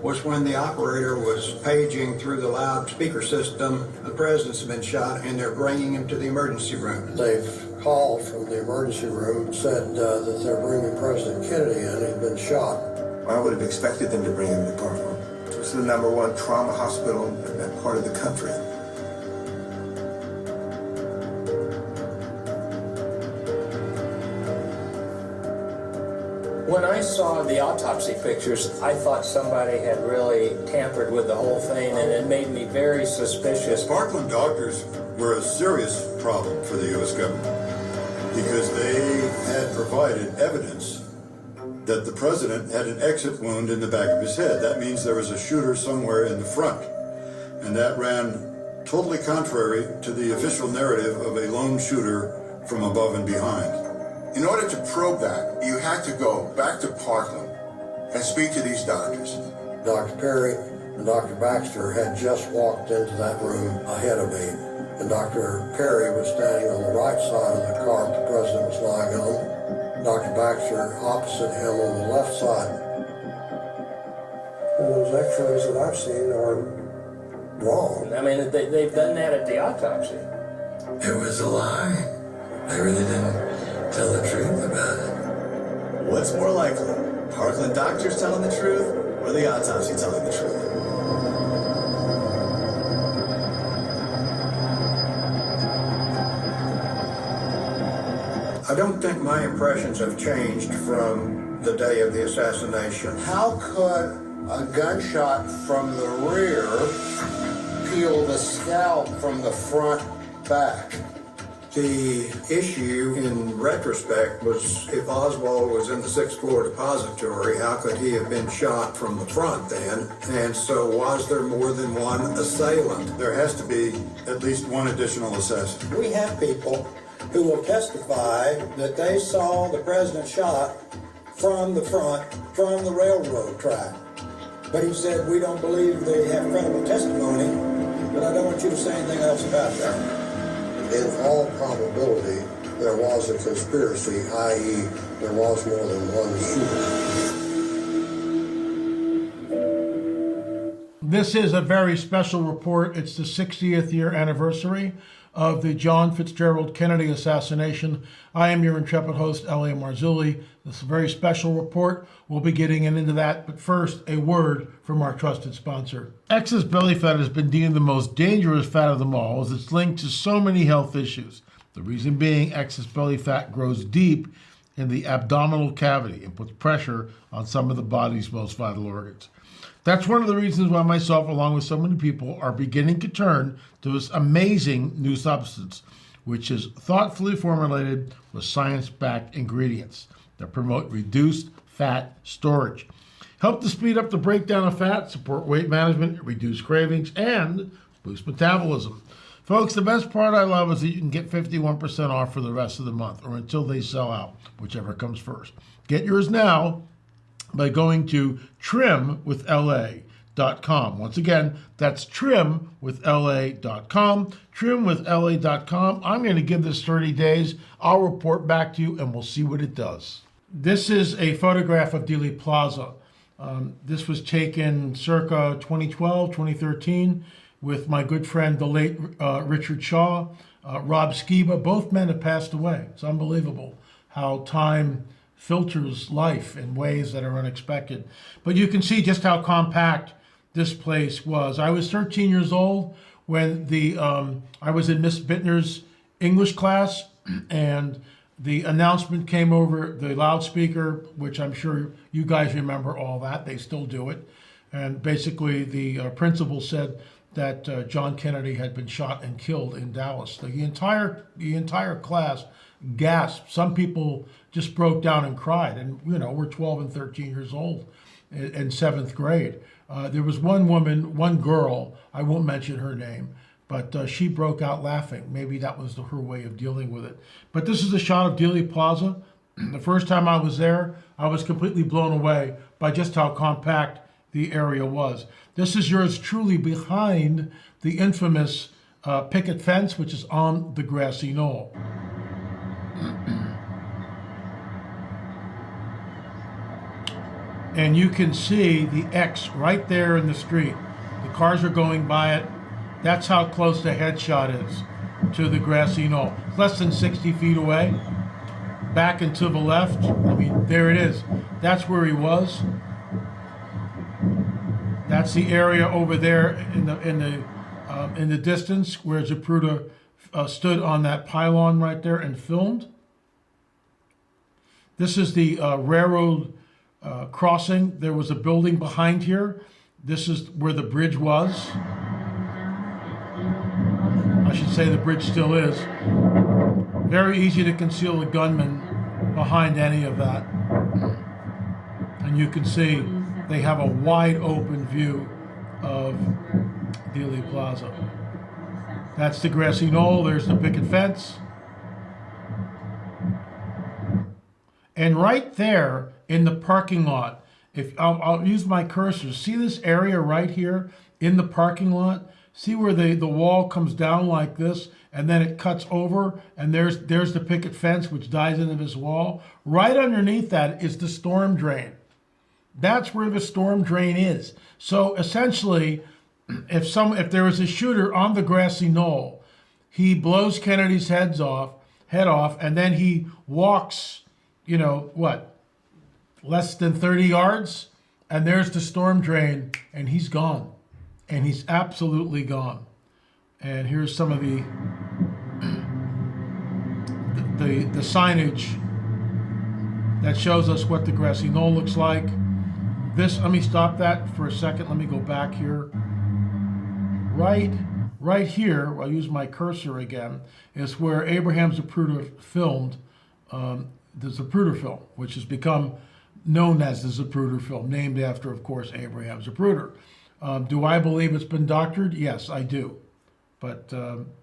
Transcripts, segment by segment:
was when the operator was paging through the loudspeaker system, the president's been shot, and they're bringing him to the emergency room. They've called from the emergency room and said that they're bringing President Kennedy in. He'd been shot. I would have expected them to bring him to Parkland. It was the #1 trauma hospital in that part of the country. When I saw the autopsy pictures, I thought somebody had really tampered with the whole thing, and it made me very suspicious. Parkland doctors were a serious problem for the U.S. government because they had provided evidence that the president had an exit wound in the back of his head. That means there was a shooter somewhere in the front, and that ran totally contrary to the official narrative of a lone shooter from above and behind. In order to probe that, you had to go back to Parkland and speak to these doctors. Dr. Perry and Dr. Baxter had just walked into that room ahead of me, and Dr. Perry was standing on the right side of the cart the president was lying on, Dr. Baxter opposite him on the left side. Those x-rays that I've seen are wrong. I mean, they've done that at the autopsy. It was a lie. They really didn't tell the truth about it. What's more likely? Parkland doctors telling the truth or the autopsy telling the truth? I don't think my impressions have changed from the day of the assassination. How could a gunshot from the rear peel the scalp from the front back? The issue, in retrospect, was if Oswald was in the 6th floor depository, how could he have been shot from the front then? And so was there more than one assailant? There has to be at least one additional assassin. We have people who will testify that they saw the president shot from the front, from the railroad track. But he said, we don't believe they have credible testimony, but I don't want you to say anything else about that. In all probability, there was a conspiracy, i.e., there was more than one shooter. This is a very special report. It's the 60th year anniversary of the John Fitzgerald Kennedy assassination. I am your intrepid host, L.A. Marzulli. This is a very special report. We'll be getting into that, but first, a word from our trusted sponsor. Excess belly fat has been deemed the most dangerous fat of them all, as it's linked to so many health issues. The reason being, excess belly fat grows deep in the abdominal cavity and puts pressure on some of the body's most vital organs. That's one of the reasons why myself, along with so many people, are beginning to turn to this amazing new substance, which is thoughtfully formulated with science-backed ingredients that promote reduced fat storage, help to speed up the breakdown of fat, support weight management, reduce cravings, and boost metabolism. Folks, the best part I love is that you can get 51% off for the rest of the month, or until they sell out, whichever comes first. Get yours now by going to trimwithla.com. Once again, that's trimwithla.com. Trimwithla.com. I'm going to give this 30 days. I'll report back to you, and we'll see what it does. This is a photograph of Dealey Plaza. This was taken circa 2012, 2013 with my good friend, the late Richard Shaw, Rob Skiba. Both men have passed away. It's unbelievable how time filters life in ways that are unexpected. But you can see just how compact this place was. I was 13 years old when I was in Miss Bittner's English class, and the announcement came over the loudspeaker, which I'm sure you guys remember all that. They still do it. And basically the principal said that John Kennedy had been shot and killed in Dallas. The entire class gasped. Some people just broke down and cried. And, you know, we're 12 and 13 years old in 7th grade. There was one girl, I won't mention her name, but she broke out laughing. Maybe that was her way of dealing with it. But this is a shot of Dealey Plaza. The first time I was there, I was completely blown away by just how compact the area was. This is yours truly behind the infamous picket fence, which is on the grassy knoll. And you can see the X right there in the street. The cars are going by it. That's how close the headshot is to the grassy knoll. Less than 60 feet away. Back and to the left. I mean, there it is. That's where he was. That's the area over there in the distance where Zapruder stood on that pylon right there and filmed. This is the railroad crossing. There was a building behind here. This is where the bridge was. I should say the bridge still is. Very easy to conceal a gunman behind any of that. And you can see they have a wide open view of Dealey Plaza. That's the grassy knoll. There's the picket fence. And right there in the parking lot, if I'll use my cursor, see this area right here in the parking lot? See where the wall comes down like this and then it cuts over and there's the picket fence which dies into this wall. Right underneath that is the storm drain. That's where the storm drain is. So essentially, if there was a shooter on the grassy knoll, he blows Kennedy's head off, and then he walks, less than 30 yards, and there's the storm drain, and he's gone. And he's absolutely gone. And here's some of the signage that shows us what the grassy knoll looks like. Let me stop that for a second. Let me go back here. Right here, I'll use my cursor again, is where Abraham Zapruder filmed the Zapruder film, which has become known as the Zapruder film, named after, of course, Abraham Zapruder. Do I believe it's been doctored? Yes, I do. But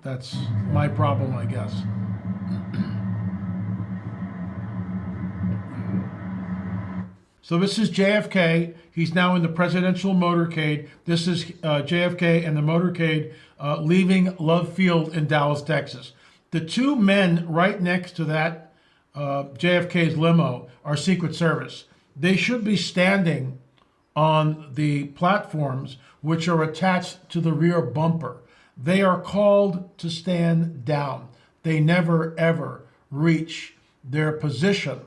that's my problem, I guess. So this is JFK. He's now in the presidential motorcade. This is JFK and the motorcade leaving Love Field in Dallas, Texas. The two men right next to that JFK's limo are Secret Service. They should be standing on the platforms which are attached to the rear bumper. They are called to stand down. They never, ever reach their position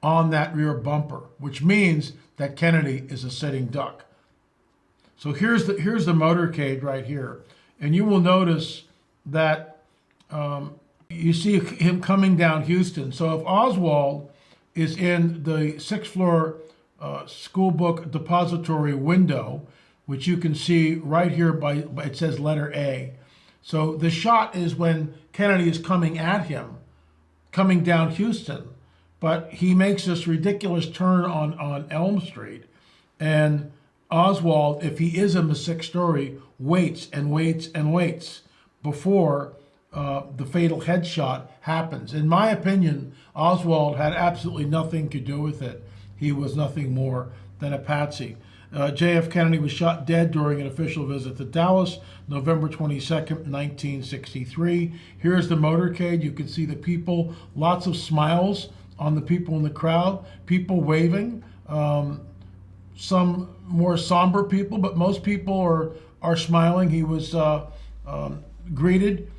on that rear bumper, which means that Kennedy is a sitting duck. So here's the motorcade right here. And you will notice that you see him coming down Houston. So if Oswald is in the 6th floor school book depository window, which you can see right here it says letter A. So the shot is when Kennedy is coming at him, coming down Houston. But he makes this ridiculous turn on Elm Street. And Oswald, if he is in the 6th story, waits and waits and waits before the fatal headshot happens. In my opinion, Oswald had absolutely nothing to do with it. He was nothing more than a patsy. JF Kennedy was shot dead during an official visit to Dallas, November 22nd, 1963. Here's the motorcade. You can see the people, lots of smiles on the people in the crowd, people waving, some more somber people, but most people are smiling. He was greeted,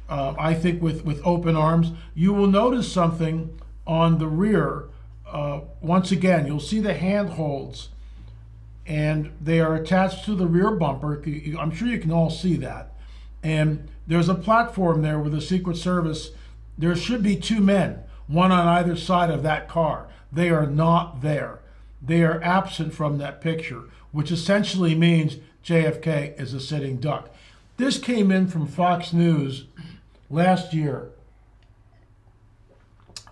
I think, with open arms. You will notice something on the rear. Once again, you'll see the handholds, and they are attached to the rear bumper. I'm sure you can all see that. And there's a platform there with the Secret Service. There should be two men, one on either side of that car. They are not there. They are absent from that picture, which essentially means JFK is a sitting duck. This came in from Fox News last year.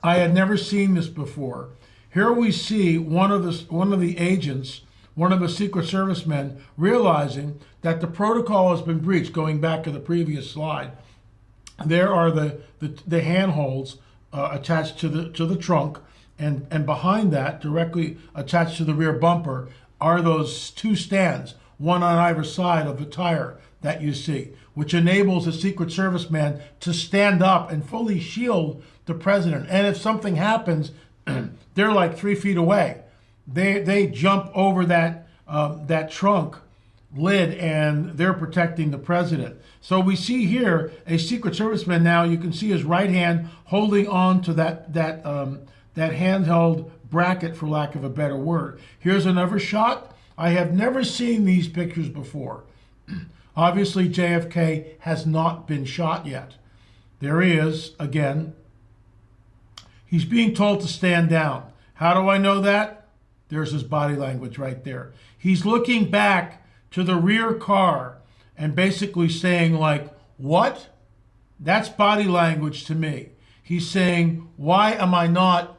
I had never seen this before. Here we see one of the agents, one of the Secret Service men, realizing that the protocol has been breached. Going back to the previous slide, there are the handholds attached to the trunk, and behind that, directly attached to the rear bumper, are those two stands, one on either side of the tire that you see, which enables a Secret Service man to stand up and fully shield the president. And if something happens, they're like 3 feet away. They jump over that trunk lid, and they're protecting the president. So we see here a Secret Serviceman. Now you can see his right hand holding on to that handheld bracket, for lack of a better word. Here's another shot. I have never seen these pictures before. Obviously, JFK has not been shot yet. There he is again. He's being told to stand down. How do I know that? There's his body language right there. He's looking back to the rear car and basically saying, like, what? That's body language to me. He's saying, why am I not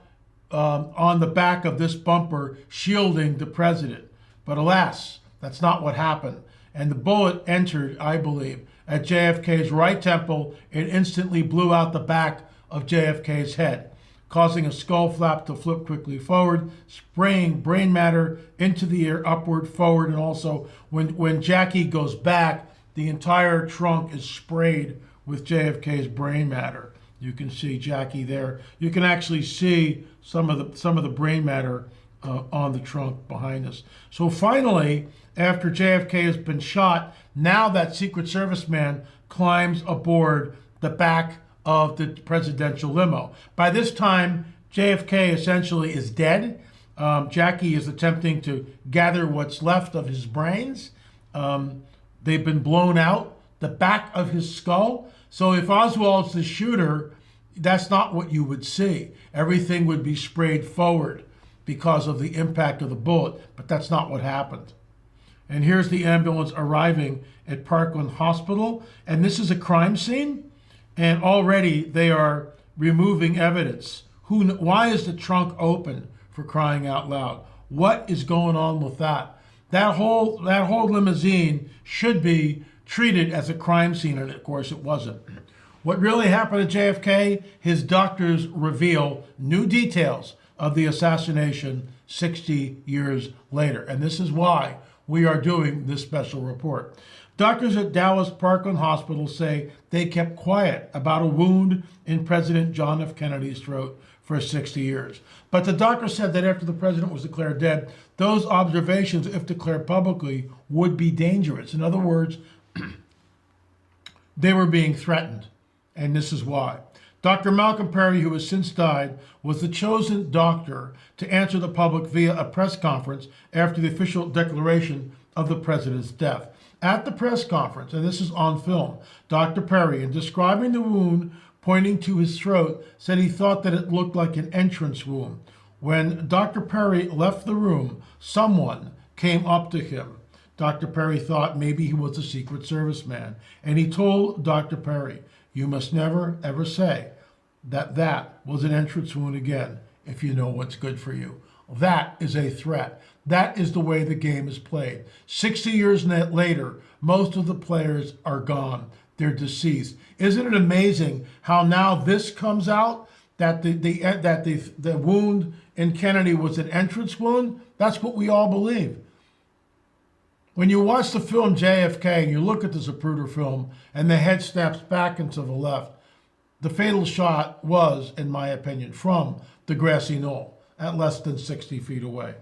on the back of this bumper shielding the president? But alas, that's not what happened. And the bullet entered, I believe, at JFK's right temple and instantly blew out the back of JFK's head, causing a skull flap to flip quickly forward, spraying brain matter into the air, upward, forward, and also when Jackie goes back, the entire trunk is sprayed with JFK's brain matter. You can see Jackie there. You can actually see some of the brain matter on the trunk behind us. So finally, after JFK has been shot, now that Secret Service man climbs aboard the back of the presidential limo. By this time, JFK essentially is dead. Jackie is attempting to gather what's left of his brains. They've been blown out, the back of his skull. So if Oswald's the shooter, that's not what you would see. Everything would be sprayed forward because of the impact of the bullet, but that's not what happened. And here's the ambulance arriving at Parkland Hospital, and this is a crime scene, and already they are removing evidence. Why is the trunk open, for crying out loud? What is going on with that? That whole limousine should be treated as a crime scene, and of course it wasn't. What really happened to JFK? His doctors reveal new details of the assassination 60 years later. And this is why we are doing this special report. Doctors at Dallas Parkland Hospital say they kept quiet about a wound in President John F. Kennedy's throat for 60 years. But the doctor said that after the president was declared dead, those observations, if declared publicly, would be dangerous. In other words, they were being threatened. And this is why. Dr. Malcolm Perry, who has since died, was the chosen doctor to answer the public via a press conference after the official declaration of the president's death. At the press conference, and this is on film, Dr. Perry, in describing the wound pointing to his throat, said he thought that it looked like an entrance wound. When Dr. Perry left the room, someone came up to him. Dr. Perry thought maybe he was a Secret Service man, and he told Dr. Perry, "You must never, ever say that was an entrance wound again if you know what's good for you." That is a threat. That is the way the game is played. 60 years later, most of the players are gone. They're deceased. Isn't it amazing how now this comes out, that the wound in Kennedy was an entrance wound? That's what we all believe. When you watch the film JFK and you look at the Zapruder film and the head snaps back and to the left, the fatal shot was, in my opinion, from the grassy knoll at less than 60 feet away.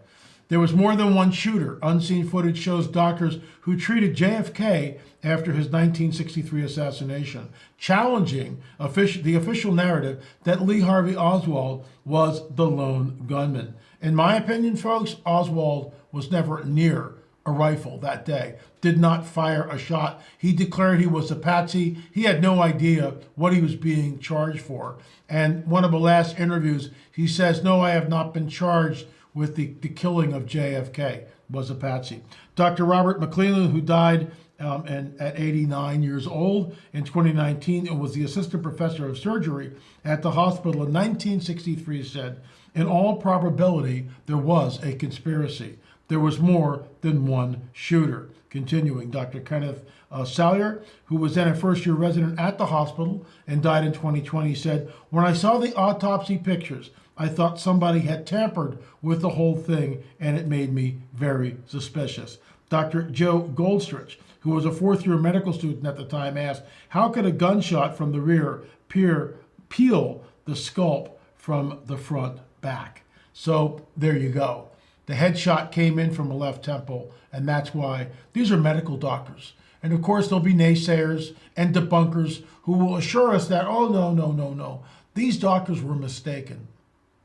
There was more than one shooter. Unseen footage shows doctors who treated JFK after his 1963 assassination, challenging the official narrative that Lee Harvey Oswald was the lone gunman. In my opinion, folks, Oswald was never near a rifle that day, did not fire a shot. He declared he was a patsy. He had no idea what he was being charged for. And one of the last interviews, he says, "No, I have not been charged with the killing of JFK, was a patsy." Dr. Robert McClellan, who died at 89 years old in 2019 and was the assistant professor of surgery at the hospital in 1963, said, "In all probability, there was a conspiracy. There was more than one shooter." Continuing, Dr. Kenneth Salyer, who was then a first-year resident at the hospital and died in 2020, said, "When I saw the autopsy pictures, I thought somebody had tampered with the whole thing, and it made me very suspicious." Dr. Joe Goldstrich, who was a fourth-year medical student at the time, asked, "How could a gunshot from the rear peel the scalp from the front back?" So there you go. The headshot came in from a left temple, and that's why these are medical doctors. And of course, there'll be naysayers and debunkers who will assure us that, oh, no. These doctors were mistaken.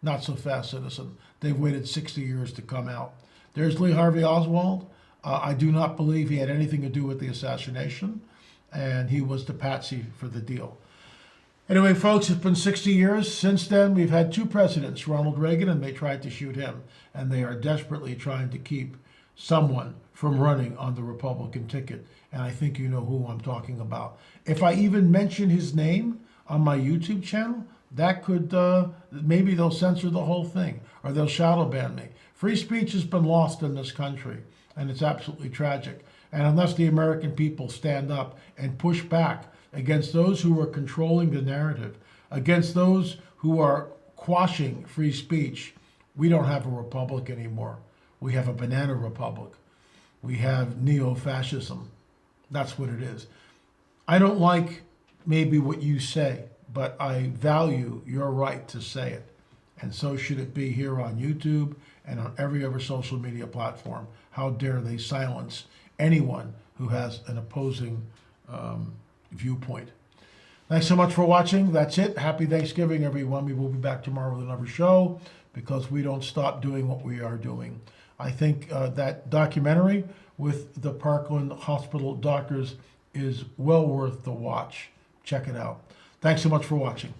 Not so fast, citizen. They've waited 60 years to come out. There's Lee Harvey Oswald. I do not believe he had anything to do with the assassination, and he was the patsy for the deal. Anyway, folks, it's been 60 years. Since then, we've had 2 presidents, Ronald Reagan, and they tried to shoot him. And they are desperately trying to keep someone from running on the Republican ticket. And I think you know who I'm talking about. If I even mention his name on my YouTube channel, that could, maybe they'll censor the whole thing, or they'll shadow ban me. Free speech has been lost in this country, and it's absolutely tragic. And unless the American people stand up and push back against those who are controlling the narrative, against those who are quashing free speech, we don't have a republic anymore. We have a banana republic. We have neo-fascism. That's what it is. I don't like maybe what you say, but I value your right to say it. And so should it be here on YouTube and on every other social media platform. How dare they silence anyone who has an opposing viewpoint. Thanks so much for watching. That's it. Happy Thanksgiving, everyone. We will be back tomorrow with another show because we don't stop doing what we are doing. I think that documentary with the Parkland Hospital doctors is well worth the watch. Check it out. Thanks so much for watching.